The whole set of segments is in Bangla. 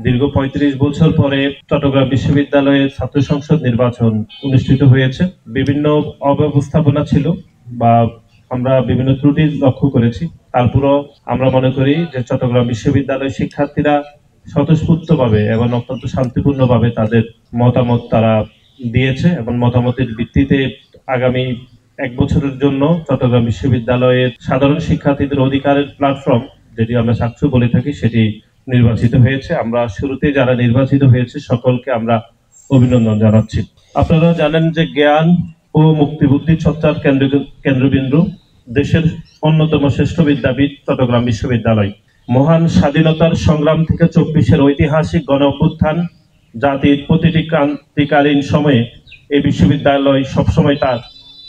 দীর্ঘ ৩৫ বছর পরে চট্টগ্রাম বিশ্ববিদ্যালয়ের ছাত্র সংসদ নির্বাচন অনুষ্ঠিত হয়েছে। বিভিন্ন অব্যবস্থাপনা ছিল বা আমরা বিভিন্ন ত্রুটি লক্ষ্য করেছি। তারপরও আমরা মনে করি যে চট্টগ্রাম বিশ্ববিদ্যালয়ের শিক্ষার্থীরা স্বতঃস্ফূর্তভাবে এবং অত্যন্ত শান্তিপূর্ণভাবে তাদের মতামত তারা দিয়েছে এবং মতামতের ভিত্তিতে আগামী ১ বছরের জন্য চট্টগ্রাম বিশ্ববিদ্যালয়ের সাধারণ শিক্ষার্থীদের অধিকারের প্ল্যাটফর্ম, যেটি আমরা সাকসু বলে থাকি, সেটি নির্বাচিত হয়েছে। আমরা শুরুতে যারা নির্বাচিত হয়েছে সকলকে আমরা অভিনন্দন জানাচ্ছি। আপনারা জানেন যে জ্ঞান ও মুক্তিবুদ্ধি চর্চার কেন্দ্রবিন্দু দেশের অন্যতম শ্রেষ্ঠ বিদ্যাপীঠ চট্টগ্রাম বিশ্ববিদ্যালয়। মহান স্বাধীনতার সংগ্রাম থেকে ২৪-এর ঐতিহাসিক গণ অভ্যুত্থান, জাতির প্রতিটি ক্রান্তিকালীন সময়ে এই বিশ্ববিদ্যালয় সবসময় তার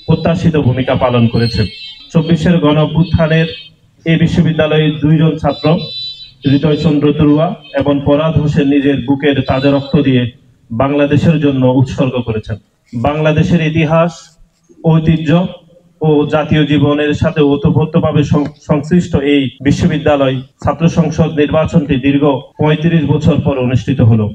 প্রত্যাশিত ভূমিকা পালন করেছে। ২৪-এর গণ অভ্যুত্থানের এই বিশ্ববিদ্যালয়ের ২ জন ছাত্র হৃদয় চন্দ্র তরুয়া এবং ফরহাদ হোসেন নিজের বুকের তাজা রক্ত দিয়ে বাংলাদেশের জন্য উৎসর্গ করেছেন। বাংলাদেশের ইতিহাস, ঐতিহ্য ও জাতীয় জীবনের সাথে ওতপ্রোতভাবে সংশ্লিষ্ট এই বিশ্ববিদ্যালয় ছাত্র সংসদ নির্বাচনটি দীর্ঘ ৩৫ বছর পর অনুষ্ঠিত হলো।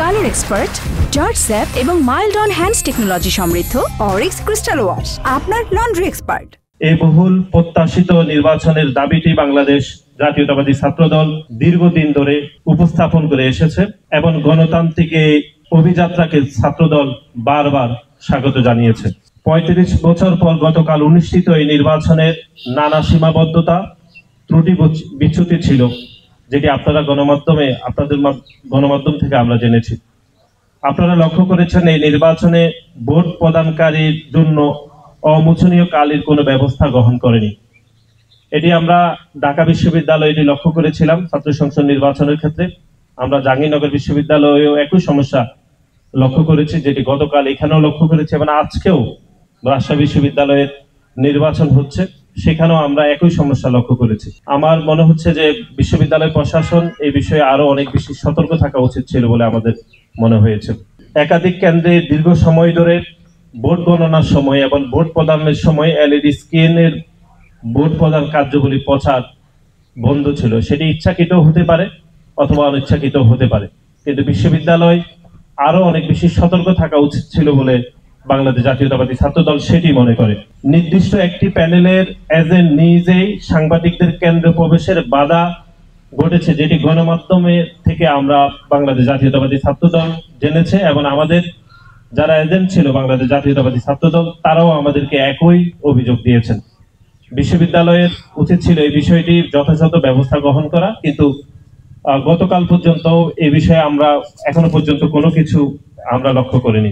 কালার এক্সপার্ট, জর্জ স্যাপ এবং মাইল্ড অন হ্যান্ডস টেকনোলজি সমৃদ্ধ অরিক্স ক্রিস্টাল ওয়াশ আপনার লন্ড্রি এক্সপার্ট। এই বহুল প্রত্যাশিত নির্বাচনের দাবিটি বাংলাদেশ জাতীয়তাবাদী ছাত্রদল দীর্ঘদিন ধরে উপস্থাপন করে এসেছে এবং গণতান্ত্রিক এই অভিযাত্রাকে ছাত্রদল বারবার স্বাগত জানিয়েছে। ৩৫ বছর পর গতকাল অনুষ্ঠিত এই নির্বাচনের নানা সীমাবদ্ধতা, ত্রুটি বিচ্যুতি ছিল, যেটি আপনারা আপনাদের গণমাধ্যম থেকে আমরা জেনেছি। আপনারা লক্ষ্য করেছেন এই নির্বাচনে ভোট প্রদানকারীর জন্য অমোচনীয় কালির কোনো ব্যবস্থা গ্রহণ করেনি। এটি আমরা ঢাকা বিশ্ববিদ্যালয়ে এটি লক্ষ্য করেছিলাম ছাত্র সংসদ নির্বাচনের ক্ষেত্রে। আমরা জাহাঙ্গীরনগর বিশ্ববিদ্যালয়েও একই সমস্যা লক্ষ্য করেছি, যেটি গতকাল এখানেও লক্ষ্য করেছি এবং আজকেও রাজশাহী বিশ্ববিদ্যালয়ের নির্বাচন হচ্ছে, সেখানেও আমরা একই সমস্যা লক্ষ্য করেছি। আমার মনে হচ্ছে যে বিশ্ববিদ্যালয় প্রশাসন এই বিষয়ে আরো অনেক বেশি সতর্ক থাকা উচিত ছিল বলে আমাদের মনে হয়েছে। একাধিক কেন্দ্রে দীর্ঘ সময় ধরে ভোট গণনার সময় এবং ভোট প্রদানের সময় এলইডি স্ক্রিনের ভোট প্রদান কার্যগুলি প্রচার বন্ধ ছিল। সেটি ইচ্ছাকৃত হতে পারে অথবা অনিচ্ছাকৃত হতে পারে, কিন্তু বিশ্ববিদ্যালয় আরো অনেক বেশি সতর্ক থাকা উচিত ছিল বলে বাংলাদেশ জাতীয়তাবাদী ছাত্রদল সেটি মনে করে। নির্দিষ্ট একটি প্যানেলের এজেন্ট নিজেই সাংবাদিকদের কেন্দ্রে প্রবেশের বাধা ঘটেছে, যেটি গণমাধ্যমে থেকে আমরা বাংলাদেশ জাতীয়তাবাদী ছাত্রদল জেনেছে এবং আমাদের যারা এজেন্ট ছিল বাংলাদেশ জাতীয়তাবাদী ছাত্রদল তারাও আমাদেরকে একই অভিযোগ দিয়েছেন। বিশ্ববিদ্যালয়ের উচিত ছিল এই বিষয়টি যথাযথ ব্যবস্থা গ্রহণ করা, কিন্তু গতকাল পর্যন্ত এই বিষয়ে আমরা এখনো পর্যন্ত কোনো কিছু আমরা লক্ষ্য করিনি।